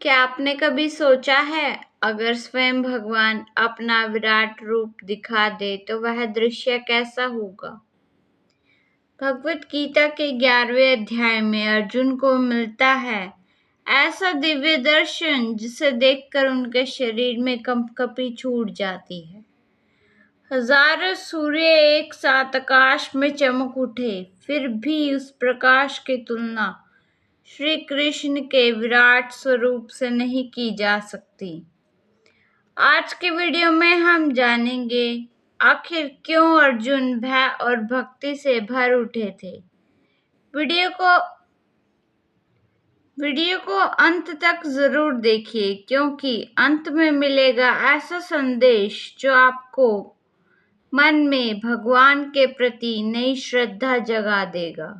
क्या आपने कभी सोचा है, अगर स्वयं भगवान अपना विराट रूप दिखा दे तो वह दृश्य कैसा होगा? भगवत गीता के 11वें अध्याय में अर्जुन को मिलता है ऐसा दिव्य दर्शन जिसे देखकर उनके शरीर में कंपकपी छूट जाती है। हजारों सूर्य एक साथ आकाश में चमक उठे, फिर भी उस प्रकाश की तुलना श्री कृष्ण के विराट स्वरूप से नहीं की जा सकती। आज के वीडियो में हम जानेंगे आखिर क्यों अर्जुन भय और भक्ति से भर उठे थे। वीडियो को अंत तक जरूर देखिए, क्योंकि अंत में मिलेगा ऐसा संदेश जो आपको मन में भगवान के प्रति नई श्रद्धा जगा देगा।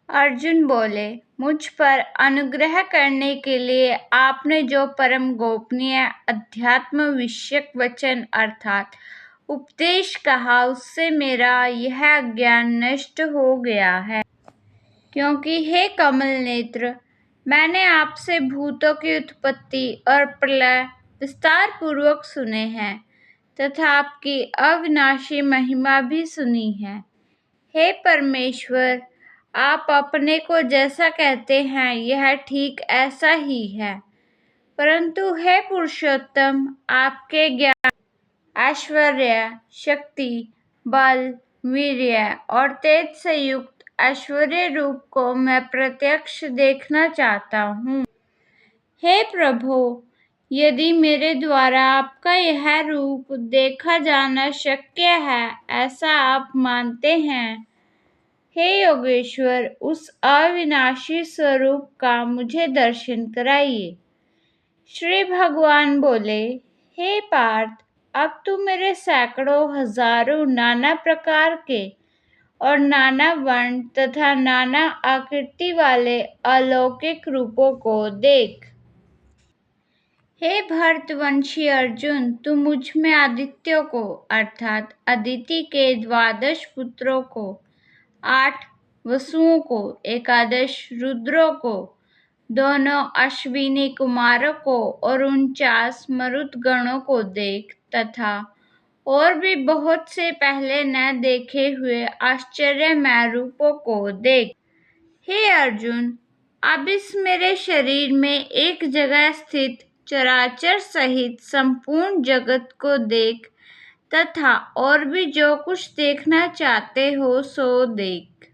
अर्जुन बोले, मुझ पर अनुग्रह करने के लिए आपने जो परम गोपनीय अध्यात्म विषयक वचन अर्थात उपदेश कहा, उससे मेरा यह अज्ञान नष्ट हो गया है। क्योंकि हे कमल नेत्र, मैंने आपसे भूतों की उत्पत्ति और प्रलय विस्तार पूर्वक सुने हैं तथा आपकी अविनाशी महिमा भी सुनी है। हे परमेश्वर, आप अपने को जैसा कहते हैं यह ठीक ऐसा ही है, परंतु हे पुरुषोत्तम, आपके ज्ञान, ऐश्वर्य, शक्ति, बल, वीर्य और तेज से युक्त ऐश्वर्य रूप को मैं प्रत्यक्ष देखना चाहता हूँ। हे प्रभु, यदि मेरे द्वारा आपका यह रूप देखा जाना शक्य है, ऐसा आप मानते हैं, हे योगेश्वर, उस अविनाशी स्वरूप का मुझे दर्शन कराइए। श्री भगवान बोले, हे पार्थ, अब तू मेरे सैकड़ों हजारों नाना प्रकार के और नाना वर्ण तथा नाना आकृति वाले अलौकिक रूपों को देख। हे भरतवंशी अर्जुन, तू मुझ में आदित्यों को अर्थात अदिति के 12 पुत्रों को, 8 वसुओं को, 11 रुद्रों को, दोनों अश्विनी कुमारों को और 49 मरुत गणों को देख तथा और भी बहुत से पहले न देखे हुए आश्चर्यमय रूपों को देख। हे अर्जुन, अब इस मेरे शरीर में एक जगह स्थित चराचर सहित संपूर्ण जगत को देख तथा और भी जो कुछ देखना चाहते हो सो देख,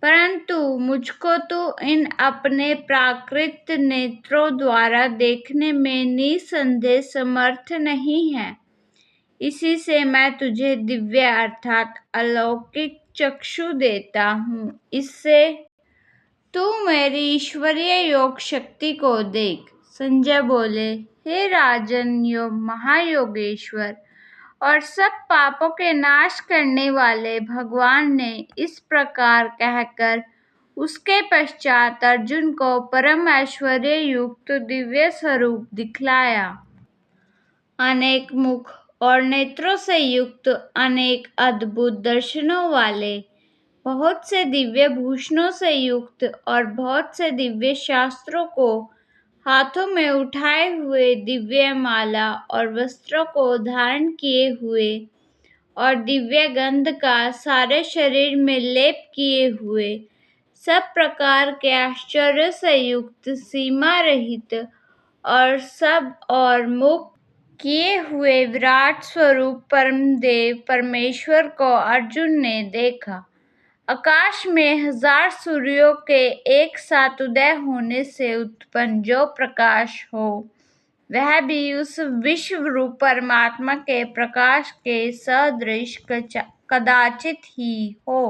परंतु मुझको तो इन अपने प्राकृत नेत्रों द्वारा देखने में निसंदेह समर्थ नहीं है। इसी से मैं तुझे दिव्य अर्थात अलौकिक चक्षु देता हूँ, इससे तू मेरी ईश्वरीय योग शक्ति को देख। संजय बोले, हे राजन महायोगेश्वर और सब पापों के नाश करने वाले भगवान ने इस प्रकार कहकर उसके पश्चात अर्जुन को परम ऐश्वर्य युक्त दिव्य स्वरूप दिखलाया। अनेक मुख और नेत्रों से युक्त, अनेक अद्भुत दर्शनों वाले, बहुत से दिव्य भूषणों से युक्त और बहुत से दिव्य शास्त्रों को हाथों में उठाए हुए, दिव्य माला और वस्त्रों को धारण किए हुए और दिव्य गंध का सारे शरीर में लेप किए हुए, सब प्रकार के आश्चर्य से युक्त, सीमा रहित और सब और मुक्त किए हुए विराट स्वरूप परमदेव परमेश्वर को अर्जुन ने देखा। आकाश में 1000 सूर्यों के एक साथ उदय होने से उत्पन्न जो प्रकाश हो, वह भी उस विश्व रूप परमात्मा के प्रकाश के सदृश कदाचित ही हो।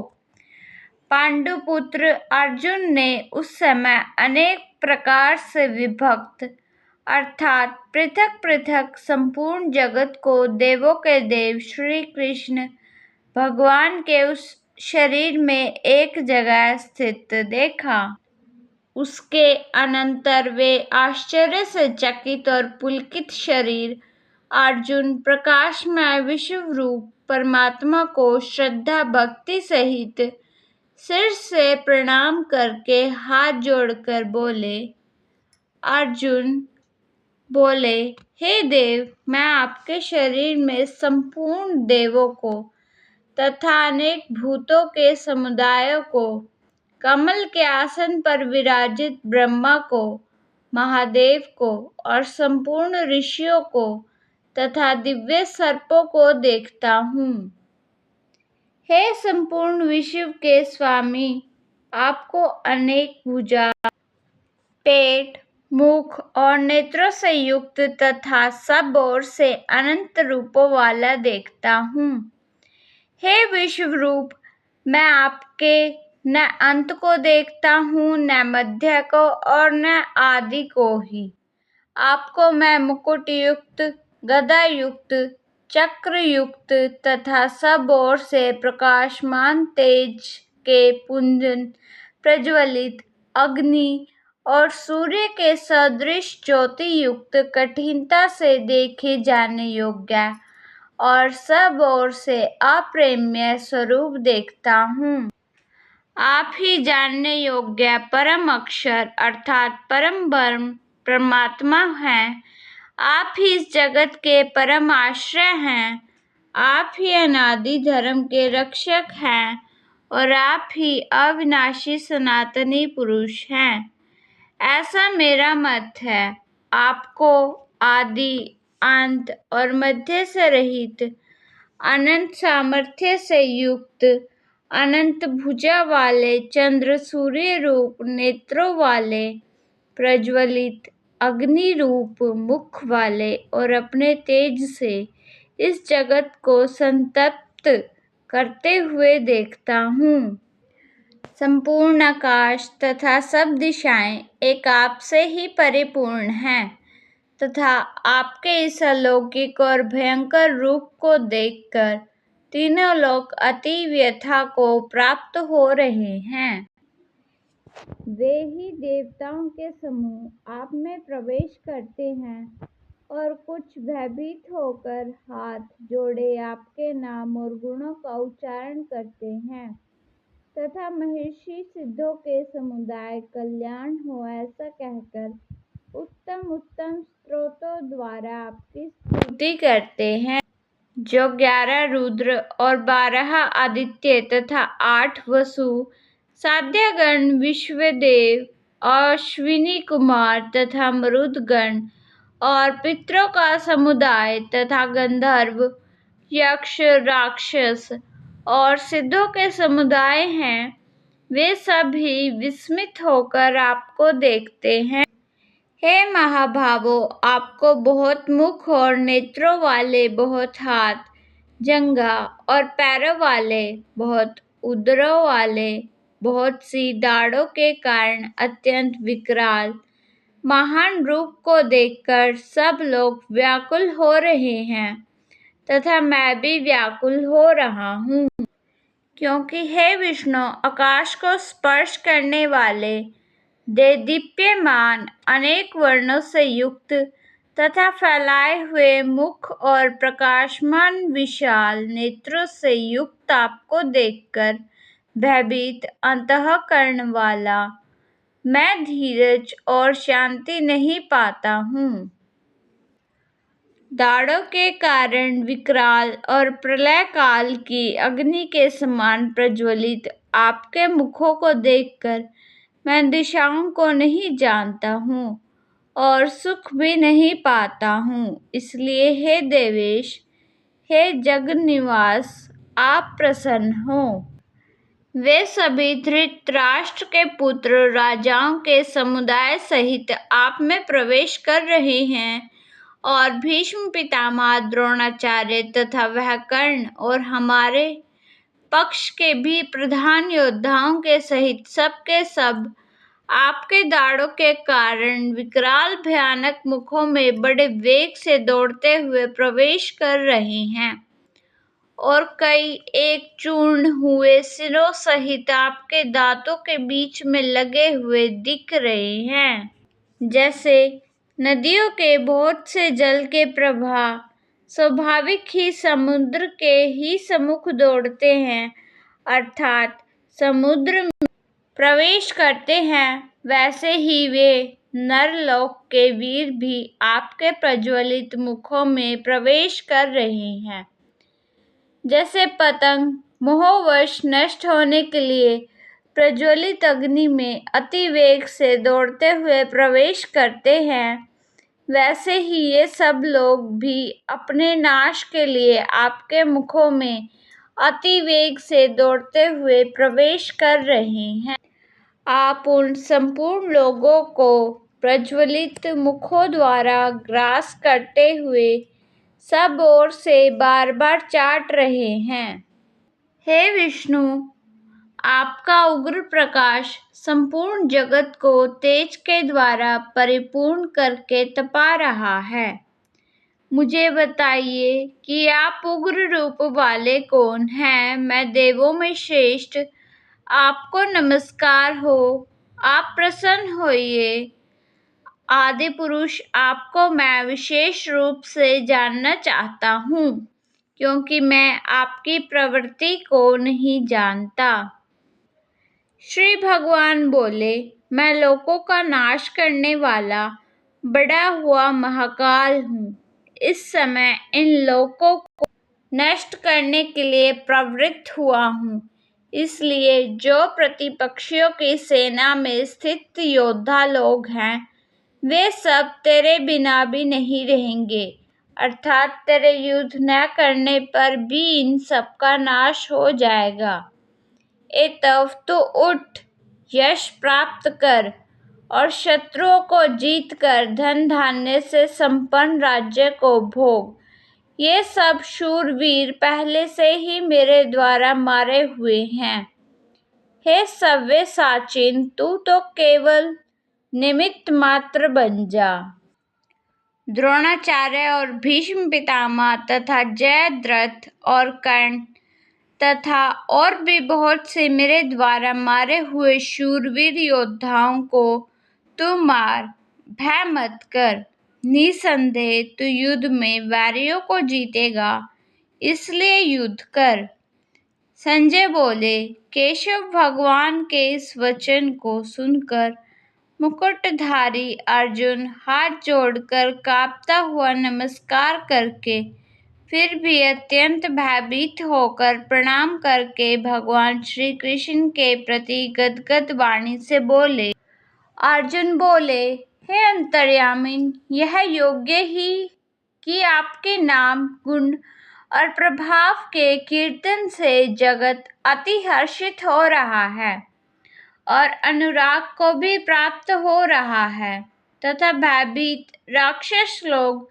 पांडुपुत्र अर्जुन ने उस समय अनेक प्रकार से विभक्त अर्थात पृथक पृथक संपूर्ण जगत को देवों के देव श्री कृष्ण भगवान के उस शरीर में एक जगह स्थित देखा। उसके अनंतर वे आश्चर्य से चकित और पुलकित शरीर अर्जुन प्रकाशमय विश्व रूप परमात्मा को श्रद्धा भक्ति सहित सिर से प्रणाम करके हाथ जोड़कर बोले, अर्जुन बोले, हे देव, मैं आपके शरीर में संपूर्ण देवों को तथा अनेक भूतों के समुदायों को, कमल के आसन पर विराजित ब्रह्मा को, महादेव को और संपूर्ण ऋषियों को तथा दिव्य सर्पों को देखता हूँ। हे संपूर्ण विश्व के स्वामी, आपको अनेक भुजा, पेट, मुख और नेत्रों से युक्त तथा सब ओर से अनंत रूपों वाला देखता हूँ। हे विश्व रूप, मैं आपके न अंत को देखता हूँ, न मध्य को और न आदि को ही। आपको मैं मुकुट युक्त, गदा युक्त, चक्र युक्त तथा सब ओर से प्रकाशमान तेज के पुंजन प्रज्वलित अग्नि और सूर्य के सदृश ज्योति युक्त, कठिनता से देखे जाने योग्य और सब ओर से अप्रेम्य स्वरूप देखता हूँ। आप ही जानने योग्य परम अक्षर अर्थात परम ब्रह्म परमात्मा हैं। आप ही इस जगत के परम आश्रय हैं। आप ही अनादि धर्म के रक्षक हैं और आप ही अविनाशी सनातनी पुरुष हैं। ऐसा मेरा मत है। आपको आदि, अंत और मध्य से रहित, अनंत सामर्थ्य से युक्त, अनंत भुजा वाले, चंद्र सूर्य रूप नेत्रों वाले, प्रज्वलित अग्नि रूप मुख वाले और अपने तेज से इस जगत को संतप्त करते हुए देखता हूँ। संपूर्ण आकाश तथा सब दिशाएं एक आप से ही परिपूर्ण हैं तथा आपके इस अलौकिक और भयंकर रूप को देखकर तीनों लोक अति व्यथा को प्राप्त हो रहे हैं। वे ही देवताओं के समूह आप में प्रवेश करते हैं और कुछ भयभीत होकर हाथ जोड़े आपके नाम और गुणों का उच्चारण करते हैं तथा महर्षि सिद्धों के समुदाय कल्याण हो ऐसा कहकर उत्तम उत्तम स्तोत्रों द्वारा आपकी स्तुति करते हैं। जो 11 रुद्र और 12 आदित्य तथा 8 वसु, साध्यगण, विश्वदेव, अश्विनी कुमार तथा मरुदगण और पितरों का समुदाय तथा गंधर्व, यक्ष, राक्षस और सिद्धों के समुदाय हैं, वे सभी विस्मित होकर आपको देखते हैं। हे महाभावों, आपको बहुत मुख और नेत्रों वाले, बहुत हाथ, जंघा और पैरों वाले, बहुत उदरों वाले, बहुत सी दाढ़ों के कारण अत्यंत विकराल महान रूप को देखकर सब लोग व्याकुल हो रहे हैं तथा मैं भी व्याकुल हो रहा हूँ। क्योंकि हे विष्णु, आकाश को स्पर्श करने वाले, देदीप्यमान, अनेक वर्णों से युक्त तथा फैलाए हुए मुख और प्रकाशमान विशाल नेत्रों से युक्त आपको देखकर भयभीत अंतःकरण वाला मैं धीरज और शांति नहीं पाता हूँ। दाढ़ों के कारण विकराल और प्रलय काल की अग्नि के समान प्रज्वलित आपके मुखों को देखकर मैं दिशाओं को नहीं जानता हूँ और सुख भी नहीं पाता हूँ। इसलिए हे देवेश, हे जगन्निवास, आप प्रसन्न हो। वे सभी धृतराष्ट्र के पुत्र राजाओं के समुदाय सहित आप में प्रवेश कर रहे हैं और भीष्म पितामह, द्रोणाचार्य तथा वह कर्ण और हमारे पक्ष के भी प्रधान योद्धाओं के सहित सब के सब आपके दाढ़ों के कारण विकराल भयानक मुखों में बड़े वेग से दौड़ते हुए प्रवेश कर रहे हैं और कई एक चूर्ण हुए सिरों सहित आपके दांतों के बीच में लगे हुए दिख रहे हैं। जैसे नदियों के बहुत से जल के प्रवाह स्वाभाविक ही समुद्र के ही सम्मुख दौड़ते हैं, अर्थात समुद्र में प्रवेश करते हैं, वैसे ही वे नरलोक के वीर भी आपके प्रज्वलित मुखों में प्रवेश कर रहे हैं। जैसे पतंग मोहवश नष्ट होने के लिए प्रज्वलित अग्नि में अति वेग से दौड़ते हुए प्रवेश करते हैं, वैसे ही ये सब लोग भी अपने नाश के लिए आपके मुखों में अति वेग से दौड़ते हुए प्रवेश कर रहे हैं। आप उन संपूर्ण लोगों को प्रज्वलित मुखों द्वारा ग्रास करते हुए सब ओर से बार बार चाट रहे हैं। हे विष्णु, आपका उग्र प्रकाश संपूर्ण जगत को तेज के द्वारा परिपूर्ण करके तपा रहा है। मुझे बताइए कि आप उग्र रूप वाले कौन हैं? मैं देवों में श्रेष्ठ, आपको नमस्कार हो। आप प्रसन्न होइए। आदि पुरुष, आपको मैं विशेष रूप से जानना चाहता हूँ, क्योंकि मैं आपकी प्रवृत्ति को नहीं जानता। श्री भगवान बोले, मैं लोकों का नाश करने वाला बड़ा हुआ महाकाल हूँ। इस समय इन लोकों को नष्ट करने के लिए प्रवृत्त हुआ हूँ। इसलिए जो प्रतिपक्षियों की सेना में स्थित योद्धा लोग हैं, वे सब तेरे बिना भी नहीं रहेंगे, अर्थात तेरे युद्ध न करने पर भी इन सब का नाश हो जाएगा। एतव तो उठ, यश प्राप्त कर और शत्रुओं को जीत कर धन धान्य से संपन्न राज्य को भोग। ये सब शूरवीर पहले से ही मेरे द्वारा मारे हुए हैं। हे सव्यसाचिन, तू तो केवल निमित्त मात्र बन जा। द्रोणाचार्य और भीष्म पितामह तथा जयद्रथ और कर्ण तथा और भी बहुत से मेरे द्वारा मारे हुए शूरवीर योद्धाओं को तू मार, भय मत कर। निसंदेह तू युद्ध में वैरियों को जीतेगा, इसलिए युद्ध कर। संजय बोले, केशव भगवान के इस वचन को सुनकर मुकुटधारी अर्जुन हाथ जोड़कर कांपता हुआ नमस्कार करके फिर भी अत्यंत भयभीत होकर प्रणाम करके भगवान श्री कृष्ण के प्रति गदगद वाणी से बोले। अर्जुन बोले, हे अंतर्यामिन, यह योग्य ही कि आपके नाम, गुण और प्रभाव के कीर्तन से जगत अति हर्षित हो रहा है और अनुराग को भी प्राप्त हो रहा है तथा भयभीत राक्षस लोग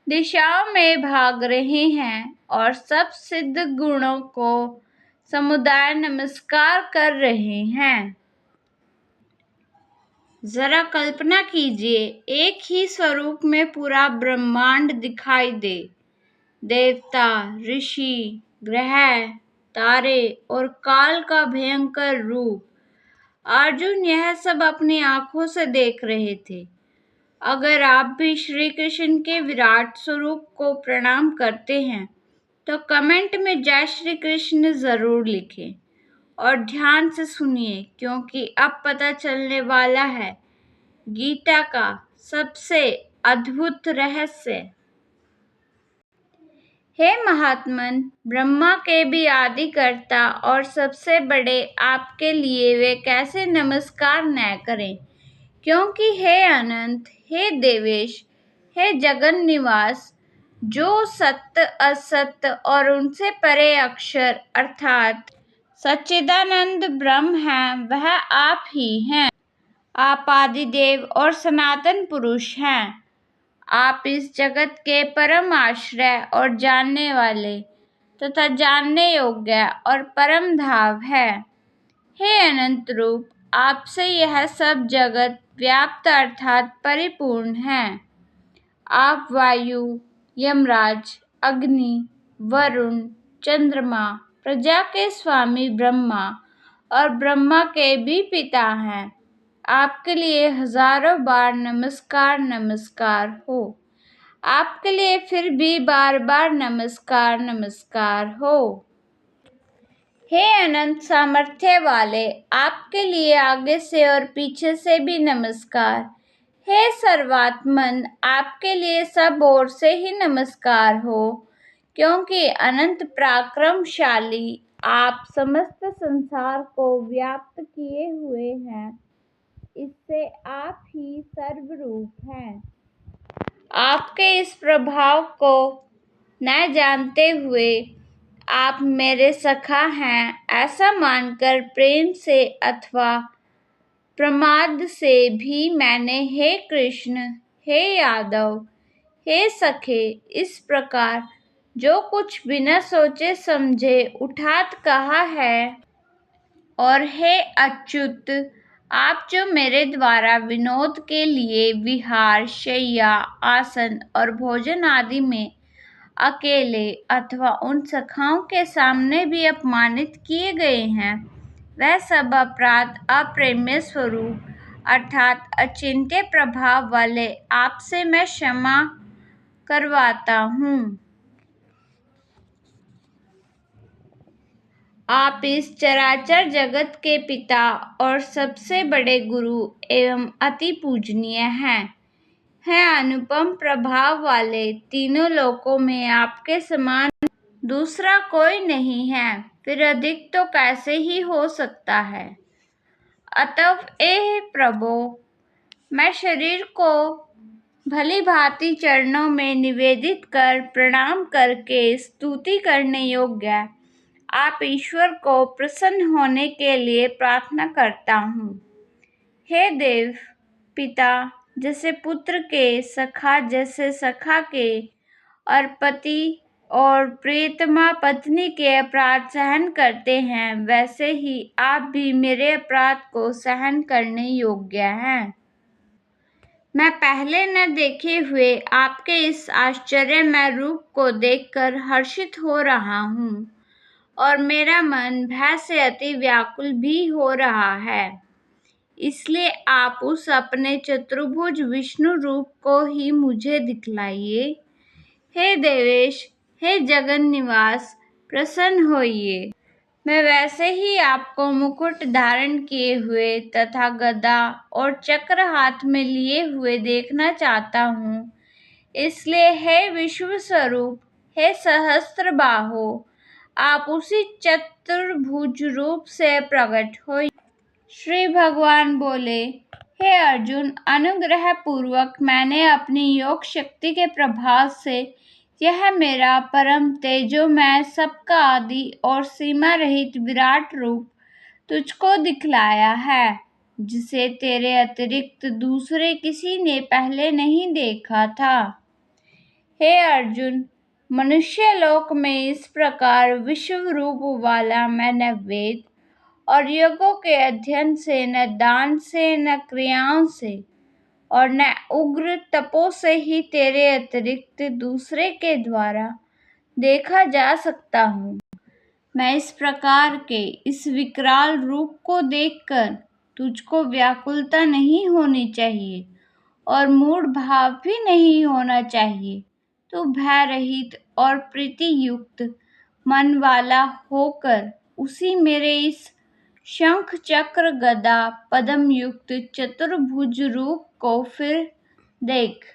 दिशाओं में भाग रहे हैं और सब सिद्ध गुणों को समुदाय नमस्कार कर रहे हैं। जरा कल्पना कीजिए, एक ही स्वरूप में पूरा ब्रह्मांड दिखाई दे। देवता, ऋषि, ग्रह, तारे और काल का भयंकर रूप। अर्जुन यह सब अपनी आंखों से देख रहे थे। अगर आप भी श्री कृष्ण के विराट स्वरूप को प्रणाम करते हैं तो कमेंट में जय श्री कृष्ण जरूर लिखें और ध्यान से सुनिए, क्योंकि अब पता चलने वाला है गीता का सबसे अद्भुत रहस्य। हे महात्मन, ब्रह्मा के भी आदिकर्ता और सबसे बड़े आपके लिए वे कैसे नमस्कार न करें, क्योंकि हे अनंत, हे देवेश, हे जगन निवास, जो सत्य असत्य और उनसे परे अक्षर अर्थात सच्चिदानंद ब्रह्म है, वह आप ही हैं। आप आदिदेव और सनातन पुरुष हैं। आप इस जगत के परम आश्रय और जानने वाले तथा जानने योग्य और परम धाम है। हे अनंत रूप, आपसे यह सब जगत व्याप्त अर्थात परिपूर्ण है। आप वायु, यमराज, अग्नि, वरुण, चंद्रमा, प्रजा के स्वामी ब्रह्मा और ब्रह्मा के भी पिता हैं। आपके लिए हजारों बार नमस्कार नमस्कार हो। आपके लिए फिर भी बार बार नमस्कार नमस्कार हो। हे अनंत सामर्थ्य वाले, आपके लिए आगे से और पीछे से भी नमस्कार। हे सर्वात्मन, आपके लिए सब ओर से ही नमस्कार हो, क्योंकि अनंत पराक्रमशाली आप समस्त संसार को व्याप्त किए हुए हैं। इससे आप ही सर्वरूप हैं। आपके इस प्रभाव को न जानते हुए आप मेरे सखा हैं, ऐसा मानकर प्रेम से अथवा प्रमाद से भी मैंने हे कृष्ण, हे यादव, हे सखे, इस प्रकार जो कुछ बिना सोचे समझे उठात कहा है। और हे अच्युत, आप जो मेरे द्वारा विनोद के लिए विहार, शैया, आसन और भोजन आदि में अकेले अथवा उन सखाओं के सामने भी अपमानित किए गए हैं, वह सब अपराध अप्रेम्य स्वरूप अर्थात अचिंत्य प्रभाव वाले आपसे मैं क्षमा करवाता हूँ। आप इस चराचर जगत के पिता और सबसे बड़े गुरु एवं अति पूजनीय हैं। अनुपम प्रभाव वाले, तीनों लोकों में आपके समान दूसरा कोई नहीं है, फिर अधिक तो कैसे ही हो सकता है। अतः ए प्रभो, मैं शरीर को भली भांति चरणों में निवेदित कर प्रणाम करके स्तुति करने योग्य आप ईश्वर को प्रसन्न होने के लिए प्रार्थना करता हूँ। हे देव पिता जैसे पुत्र के, सखा जैसे सखा के, और पति और प्रियतमा पत्नी के अपराध सहन करते हैं, वैसे ही आप भी मेरे अपराध को सहन करने योग्य हैं। मैं पहले न देखे हुए आपके इस आश्चर्यमय रूप को देखकर हर्षित हो रहा हूँ, और मेरा मन भय से अति व्याकुल भी हो रहा है। इसलिए आप उस अपने चतुर्भुज विष्णु रूप को ही मुझे दिखलाइए। हे देवेश, हे जगन निवास, प्रसन्न होइए। मैं वैसे ही आपको मुकुट धारण किए हुए तथा गदा और चक्र हाथ में लिए हुए देखना चाहता हूँ। इसलिए हे विश्व स्वरूप, हे सहस्त्र बाहो, आप उसी चतुर्भुज रूप से प्रकट हो। श्री भगवान बोले, हे अर्जुन, अनुग्रह पूर्वक मैंने अपनी योग शक्ति के प्रभाव से यह मेरा परम तेजोमय, सबका आदि और सीमा रहित विराट रूप तुझको दिखलाया है, जिसे तेरे अतिरिक्त दूसरे किसी ने पहले नहीं देखा था। हे अर्जुन, मनुष्य लोक में इस प्रकार विश्व रूप वाला मैं न वेद और यज्ञों के अध्ययन से, न दान से, न क्रियाओं से और न उग्र तपों से ही तेरे अतिरिक्त दूसरे के द्वारा देखा जा सकता हूँ। मैं इस प्रकार के इस विकराल रूप को देखकर तुझको व्याकुलता नहीं होनी चाहिए और मूढ़ भाव भी नहीं होना चाहिए। तू भय रहित और प्रीति युक्त मन वाला होकर उसी मेरे इस शंख चक्र गदा पद्म युक्त चतुर्भुज रूप को फिर देख।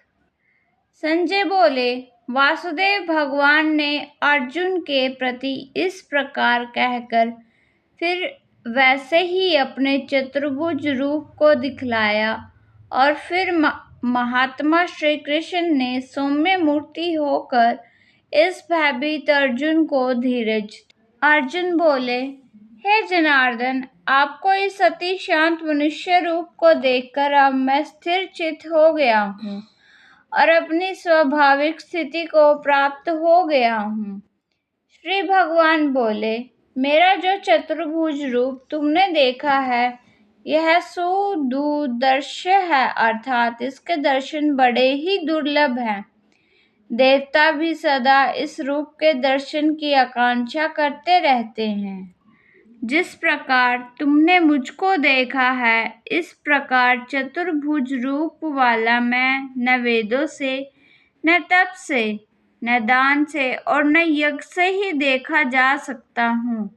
संजय बोले, वासुदेव भगवान ने अर्जुन के प्रति इस प्रकार कहकर फिर वैसे ही अपने चतुर्भुज रूप को दिखलाया, और फिर महात्मा श्री कृष्ण ने सौम्य मूर्ति होकर इस भयभीत अर्जुन को धीरज। अर्जुन बोले, हे जनार्दन, आपको इस अति शांत मनुष्य रूप को देखकर अब मैं स्थिर चित्त हो गया हूँ और अपनी स्वाभाविक स्थिति को प्राप्त हो गया हूँ। श्री भगवान बोले, मेरा जो चतुर्भुज रूप तुमने देखा है, यह सुदुर्दर्श है, अर्थात इसके दर्शन बड़े ही दुर्लभ हैं। देवता भी सदा इस रूप के दर्शन की आकांक्षा करते रहते हैं। जिस प्रकार तुमने मुझको देखा है, इस प्रकार चतुर्भुज रूप वाला मैं न वेदों से, न तप से, न दान से और न यज्ञ से ही देखा जा सकता हूँ।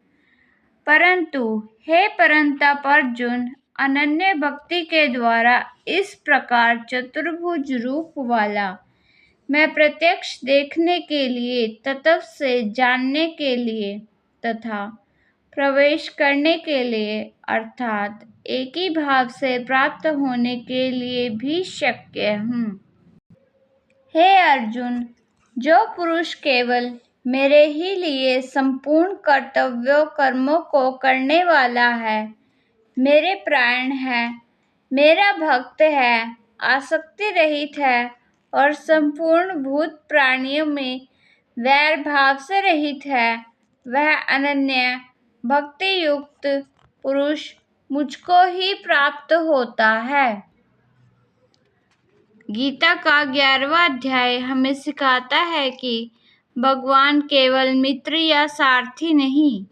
परंतु हे परंतप अर्जुन, अनन्य भक्ति के द्वारा इस प्रकार चतुर्भुज रूप वाला मैं प्रत्यक्ष देखने के लिए, तत्व से जानने के लिए तथा प्रवेश करने के लिए अर्थात एक ही भाव से प्राप्त होने के लिए भी शक्य हूँ। हे अर्जुन, जो पुरुष केवल मेरे ही लिए संपूर्ण कर्तव्यों कर्मों को करने वाला है, मेरे प्राण है, मेरा भक्त है, आसक्ति रहित है और संपूर्ण भूत प्राणियों में वैर भाव से रहित है, वह अनन्य भक्ति युक्त पुरुष मुझको ही प्राप्त होता है। गीता का 11वां अध्याय हमें सिखाता है कि भगवान केवल मित्र या सारथी नहीं,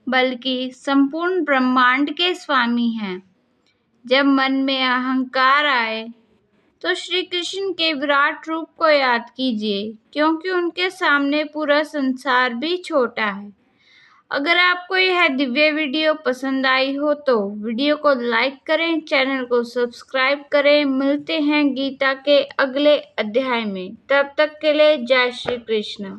बल्कि संपूर्ण ब्रह्मांड के स्वामी हैं। जब मन में अहंकार आए तो श्री कृष्ण के विराट रूप को याद कीजिए, क्योंकि उनके सामने पूरा संसार भी छोटा है। अगर आपको यह दिव्य वीडियो पसंद आई हो तो वीडियो को लाइक करें, चैनल को सब्सक्राइब करें। मिलते हैं गीता के अगले अध्याय में। तब तक के लिए जय श्री कृष्ण।